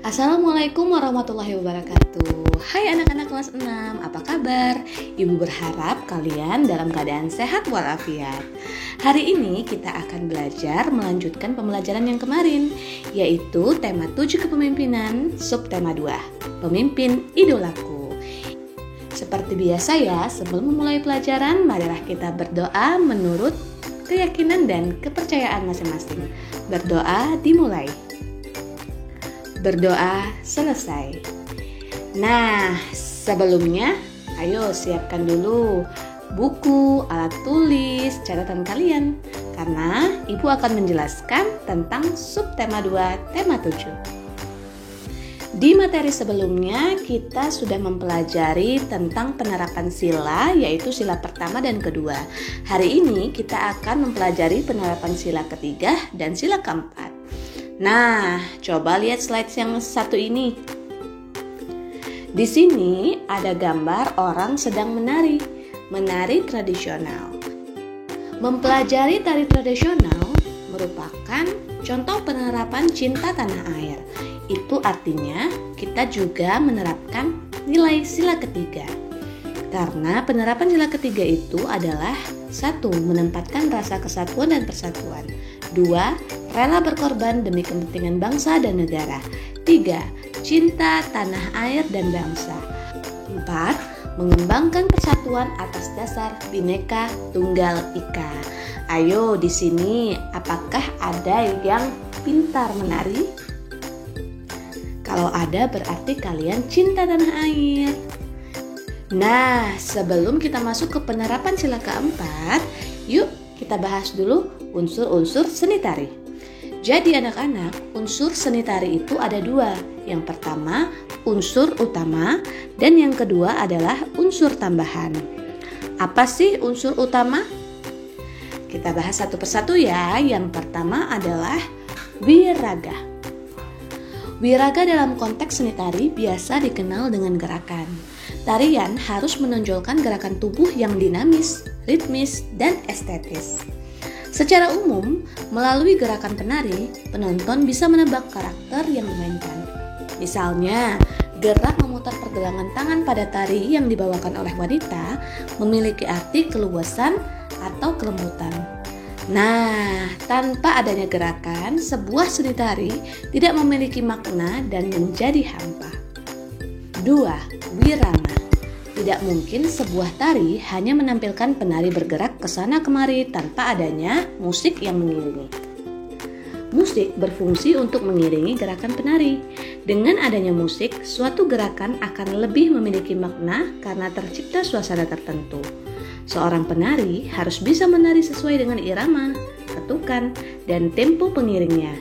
Assalamualaikum warahmatullahi wabarakatuh. Hai anak-anak kelas 6, apa kabar? Ibu berharap kalian dalam keadaan sehat walafiat. Hari ini kita akan belajar melanjutkan pembelajaran yang kemarin, yaitu tema 7 kepemimpinan, subtema 2, pemimpin idolaku. Seperti biasa ya, sebelum memulai pelajaran, marilah kita berdoa menurut keyakinan dan kepercayaan masing-masing. Berdoa dimulai. Berdoa selesai. Nah, sebelumnya ayo siapkan dulu buku, alat tulis, catatan kalian, karena Ibu akan menjelaskan tentang subtema 2, tema 7. Di materi sebelumnya kita sudah mempelajari tentang penerapan sila, yaitu sila pertama dan kedua. Hari ini kita akan mempelajari penerapan sila ketiga dan sila keempat. Nah, coba lihat slide yang satu ini. Di sini ada gambar orang sedang menari tradisional. Mempelajari tari tradisional merupakan contoh penerapan cinta tanah air. Itu artinya kita juga menerapkan nilai sila ketiga. Karena penerapan sila ketiga itu adalah 1. Menempatkan rasa kesatuan dan persatuan. 2. Rela berkorban demi kepentingan bangsa dan negara. 3. Cinta tanah air dan bangsa. 4. Mengembangkan persatuan atas dasar Bhinneka Tunggal Ika. Ayo di sini, apakah ada yang pintar menari? Kalau ada berarti kalian cinta tanah air. Nah, sebelum kita masuk ke penerapan sila keempat, yuk kita bahas dulu unsur-unsur seni tari. Jadi anak-anak, unsur seni tari itu ada 2. Yang pertama, unsur utama, dan yang kedua adalah unsur tambahan. Apa sih unsur utama? Kita bahas satu persatu ya. Yang pertama adalah wiraga. Wiraga dalam konteks seni tari biasa dikenal dengan gerakan. Tarian harus menonjolkan gerakan tubuh yang dinamis, ritmis, dan estetis. Secara umum, melalui gerakan penari, penonton bisa menebak karakter yang dimainkan. Misalnya, gerak memutar pergelangan tangan pada tari yang dibawakan oleh wanita memiliki arti keluasan atau kelembutan. Nah, tanpa adanya gerakan, sebuah seni tari tidak memiliki makna dan menjadi hampa. 2. Wirama. Tidak mungkin sebuah tari hanya menampilkan penari bergerak ke sana kemari tanpa adanya musik yang mengiringi. Musik berfungsi untuk mengiringi gerakan penari. Dengan adanya musik, suatu gerakan akan lebih memiliki makna karena tercipta suasana tertentu. Seorang penari harus bisa menari sesuai dengan irama, ketukan, dan tempo pengiringnya,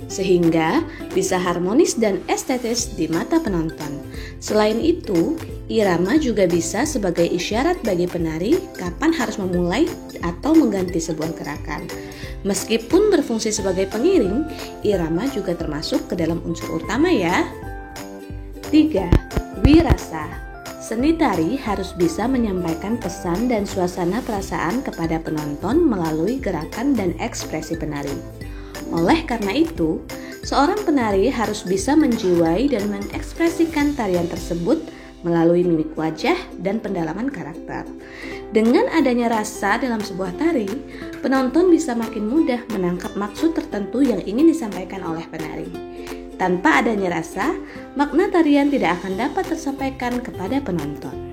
sehingga bisa harmonis dan estetis di mata penonton. Selain itu, irama juga bisa sebagai isyarat bagi penari kapan harus memulai atau mengganti sebuah gerakan. Meskipun berfungsi sebagai pengiring, irama juga termasuk ke dalam unsur utama ya. 3. Wirasa. Seni tari harus bisa menyampaikan pesan dan suasana perasaan kepada penonton melalui gerakan dan ekspresi penari. Oleh karena itu, seorang penari harus bisa menjiwai dan mengekspresikan tarian tersebut melalui mimik wajah dan pendalaman karakter. Dengan adanya rasa dalam sebuah tari, penonton bisa makin mudah menangkap maksud tertentu yang ingin disampaikan oleh penari. Tanpa adanya rasa, makna tarian tidak akan dapat tersampaikan kepada penonton.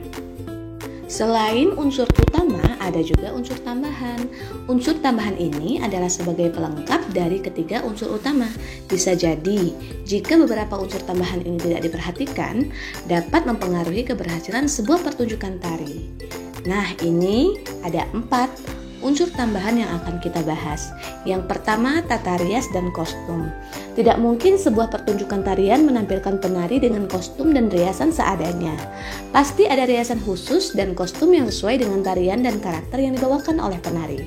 Selain unsur utama, ada juga unsur tambahan. Unsur tambahan ini adalah sebagai pelengkap dari ketiga unsur utama. Bisa jadi, jika beberapa unsur tambahan ini tidak diperhatikan, dapat mempengaruhi keberhasilan sebuah pertunjukan tari. Nah, ini ada 4 unsur tambahan yang akan kita bahas. Yang pertama, tata rias dan kostum. Tidak mungkin sebuah pertunjukan tarian menampilkan penari dengan kostum dan riasan seadanya. Pasti ada riasan khusus dan kostum yang sesuai dengan tarian dan karakter yang dibawakan oleh penari.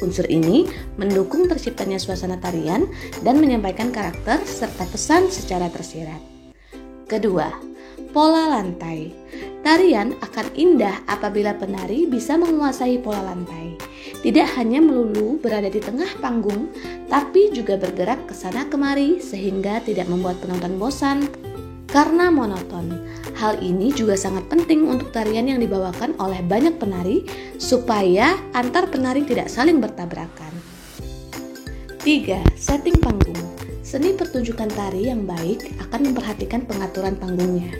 Unsur ini mendukung terciptanya suasana tarian dan menyampaikan karakter serta pesan secara tersirat. Kedua, pola lantai. Tarian akan indah apabila penari bisa menguasai pola lantai. Tidak hanya melulu berada di tengah panggung, tapi juga bergerak ke sana kemari sehingga tidak membuat penonton bosan karena monoton. Hal ini juga sangat penting untuk tarian yang dibawakan oleh banyak penari supaya antar penari tidak saling bertabrakan. 3. Setting panggung. Seni pertunjukan tari yang baik akan memperhatikan pengaturan panggungnya.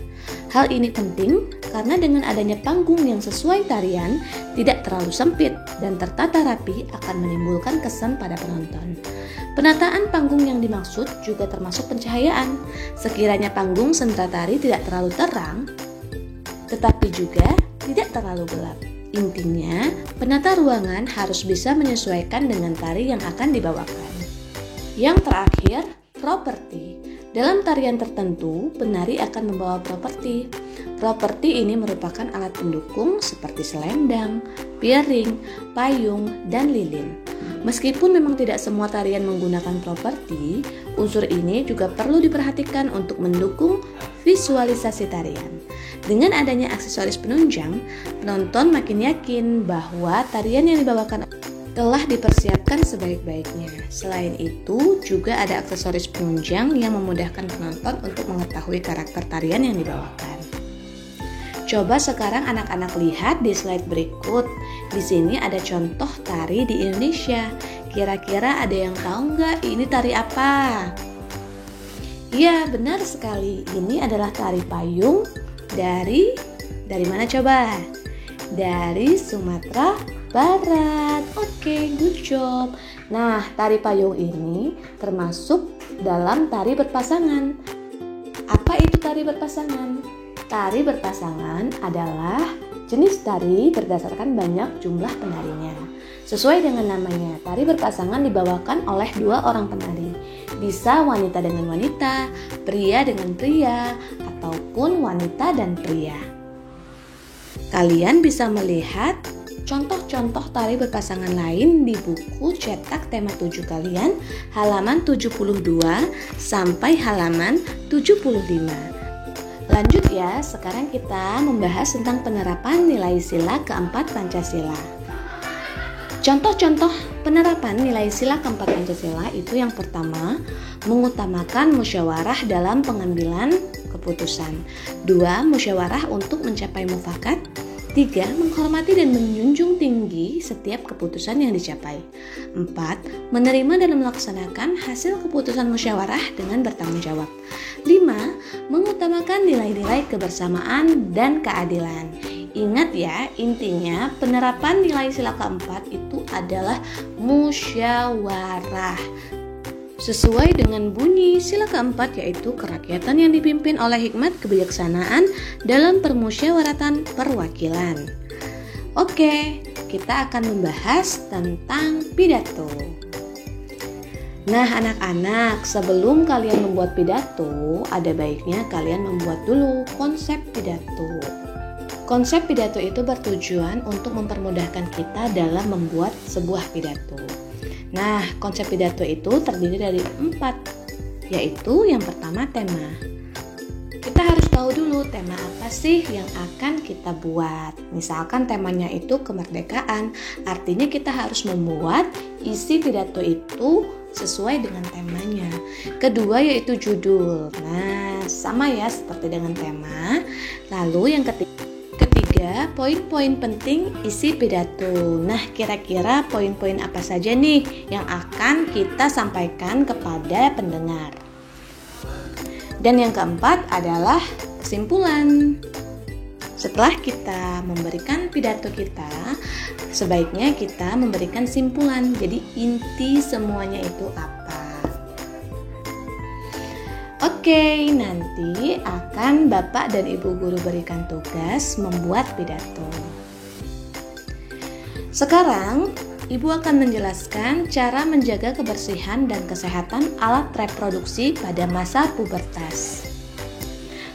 Hal ini penting karena dengan adanya panggung yang sesuai tarian, tidak terlalu sempit dan tertata rapi akan menimbulkan kesan pada penonton. Penataan panggung yang dimaksud juga termasuk pencahayaan. Sekiranya panggung sentral tari tidak terlalu terang, tetapi juga tidak terlalu gelap. Intinya, penata ruangan harus bisa menyesuaikan dengan tari yang akan dibawakan. Yang terakhir, properti. Dalam tarian tertentu, penari akan membawa properti. Properti ini merupakan alat pendukung seperti selendang, piring, payung, dan lilin. Meskipun memang tidak semua tarian menggunakan properti, unsur ini juga perlu diperhatikan untuk mendukung visualisasi tarian. Dengan adanya aksesoris penunjang, penonton makin yakin bahwa tarian yang dibawakan telah dipersiapkan sebaik-baiknya. Selain itu, juga ada aksesoris penunjang yang memudahkan penonton untuk mengetahui karakter tarian yang dibawakan. Coba sekarang anak-anak lihat di slide berikut. Di sini ada contoh tari di Indonesia. Kira-kira ada yang tahu nggak ini tari apa? Ya, benar sekali. Ini adalah tari payung dari mana coba? Dari Sumatera Barat. Oke, good job. Nah, tari payung ini termasuk dalam tari berpasangan. Apa itu tari berpasangan? Tari berpasangan adalah jenis tari berdasarkan banyak jumlah penarinya. Sesuai dengan namanya, tari berpasangan dibawakan oleh 2 orang penari. Bisa wanita dengan wanita, pria dengan pria, ataupun wanita dan pria. Kalian bisa melihat contoh-contoh tari berpasangan lain di buku cetak tema 7 kalian, halaman 72 sampai halaman 75. Lanjut ya, sekarang kita membahas tentang penerapan nilai sila keempat Pancasila. Contoh-contoh penerapan nilai sila keempat Pancasila itu yang pertama, mengutamakan musyawarah dalam pengambilan keputusan. 2. Musyawarah untuk mencapai mufakat. 3. Menghormati dan menjunjung tinggi setiap keputusan yang dicapai. 4. Menerima dan melaksanakan hasil keputusan musyawarah dengan bertanggung jawab. 5. Mengutamakan nilai-nilai kebersamaan dan keadilan. Ingat ya, intinya penerapan nilai sila keempat itu adalah musyawarah. Sesuai dengan bunyi sila keempat, yaitu kerakyatan yang dipimpin oleh hikmat kebijaksanaan dalam permusyawaratan perwakilan. Oke, kita akan membahas tentang pidato. Nah anak-anak, sebelum kalian membuat pidato, ada baiknya kalian membuat dulu konsep pidato. Konsep pidato itu bertujuan untuk mempermudahkan kita dalam membuat sebuah pidato. Nah, konsep pidato itu terdiri dari 4, yaitu yang pertama tema. Kita harus tahu dulu tema apa sih yang akan kita buat. Misalkan temanya itu kemerdekaan, artinya kita harus membuat isi pidato itu sesuai dengan temanya. Kedua yaitu judul. Nah, sama ya seperti dengan tema. Lalu yang ketiga, poin-poin penting isi pidato. Nah, kira-kira poin-poin apa saja nih yang akan kita sampaikan kepada pendengar? Dan yang keempat adalah kesimpulan. Setelah kita memberikan pidato kita, sebaiknya kita memberikan simpulan. Jadi inti semuanya itu apa? Oke, nanti akan Bapak dan Ibu Guru berikan tugas membuat pidato. Sekarang, Ibu akan menjelaskan cara menjaga kebersihan dan kesehatan alat reproduksi pada masa pubertas.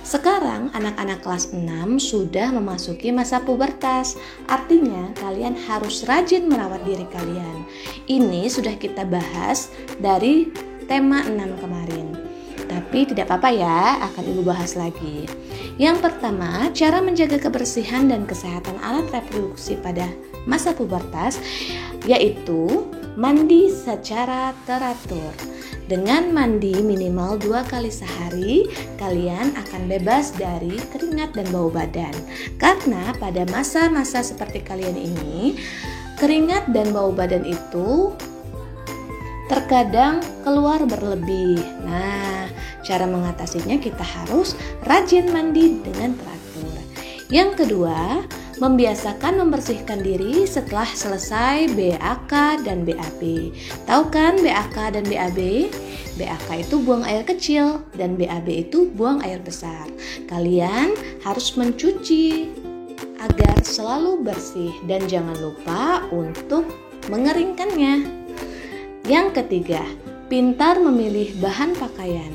Sekarang, anak-anak kelas 6 sudah memasuki masa pubertas. Artinya, kalian harus rajin merawat diri kalian. Ini sudah kita bahas dari tema 6 kemarin. Tapi Tapi tidak apa-apa ya, akan Ibu bahas lagi. Yang pertama, cara menjaga kebersihan dan kesehatan alat reproduksi pada masa pubertas, yaitu mandi secara teratur. Dengan mandi minimal 2 kali sehari, kalian akan bebas dari keringat dan bau badan. Karena pada masa-masa seperti kalian ini, keringat dan bau badan itu terkadang keluar berlebih. Nah, cara mengatasinya kita harus rajin mandi dengan teratur. Yang kedua, membiasakan membersihkan diri setelah selesai BAK dan BAB. Tahu kan BAK dan BAB? BAK itu buang air kecil dan BAB itu buang air besar. Kalian harus mencuci agar selalu bersih dan jangan lupa untuk mengeringkannya. Yang ketiga, pintar memilih bahan pakaian.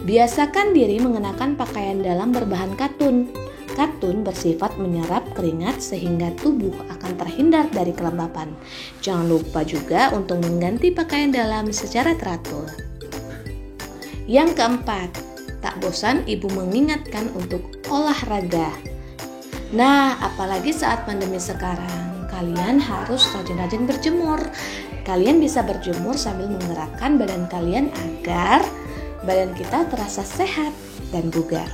Biasakan diri mengenakan pakaian dalam berbahan katun. Katun bersifat menyerap keringat sehingga tubuh akan terhindar dari kelembapan. Jangan lupa juga untuk mengganti pakaian dalam secara teratur. Yang keempat, tak bosan Ibu mengingatkan untuk olahraga. Nah, apalagi saat pandemi sekarang, kalian harus rajin-rajin berjemur. Kalian bisa berjemur sambil menggerakkan badan kalian agar badan kita terasa sehat dan bugar.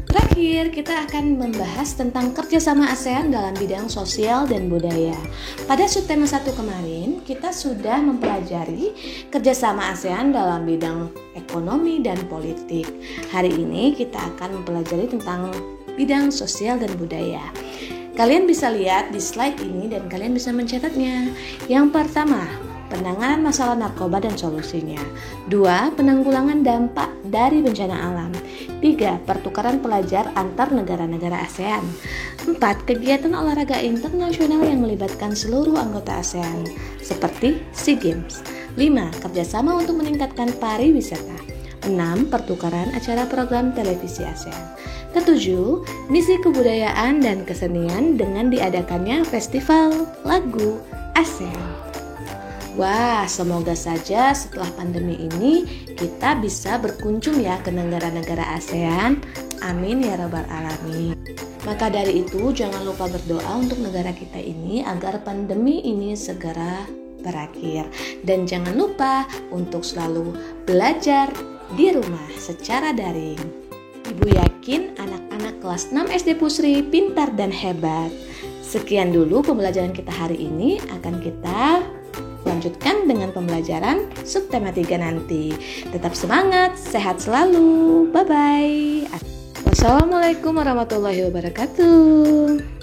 Terakhir, kita akan membahas tentang kerjasama ASEAN dalam bidang sosial dan budaya. Pada subtema 1 kemarin, kita sudah mempelajari kerjasama ASEAN dalam bidang ekonomi dan politik. Hari ini kita akan mempelajari tentang bidang sosial dan budaya. Kalian bisa lihat di slide ini dan kalian bisa mencatatnya. Yang pertama, penanganan masalah narkoba dan solusinya. 2. Penanggulangan dampak dari bencana alam. 3. Pertukaran pelajar antar negara-negara ASEAN. 4. Kegiatan olahraga internasional yang melibatkan seluruh anggota ASEAN, seperti SEA Games. 5. Kerjasama untuk meningkatkan pariwisata. 6. Pertukaran acara program televisi ASEAN. Ketujuh, misi kebudayaan dan kesenian dengan diadakannya Festival Lagu ASEAN. Wah, semoga saja setelah pandemi ini kita bisa berkunjung ya ke negara-negara ASEAN. Amin ya rabbal alamin. Maka dari itu jangan lupa berdoa untuk negara kita ini agar pandemi ini segera berakhir. Dan jangan lupa untuk selalu belajar di rumah secara daring. Ibu yakin anak-anak kelas 6 SD Pusri pintar dan hebat. Sekian dulu pembelajaran kita hari ini. Akan kita lanjutkan dengan pembelajaran subtema 3 nanti. Tetap semangat, sehat selalu. Bye-bye. Wassalamualaikum warahmatullahi wabarakatuh.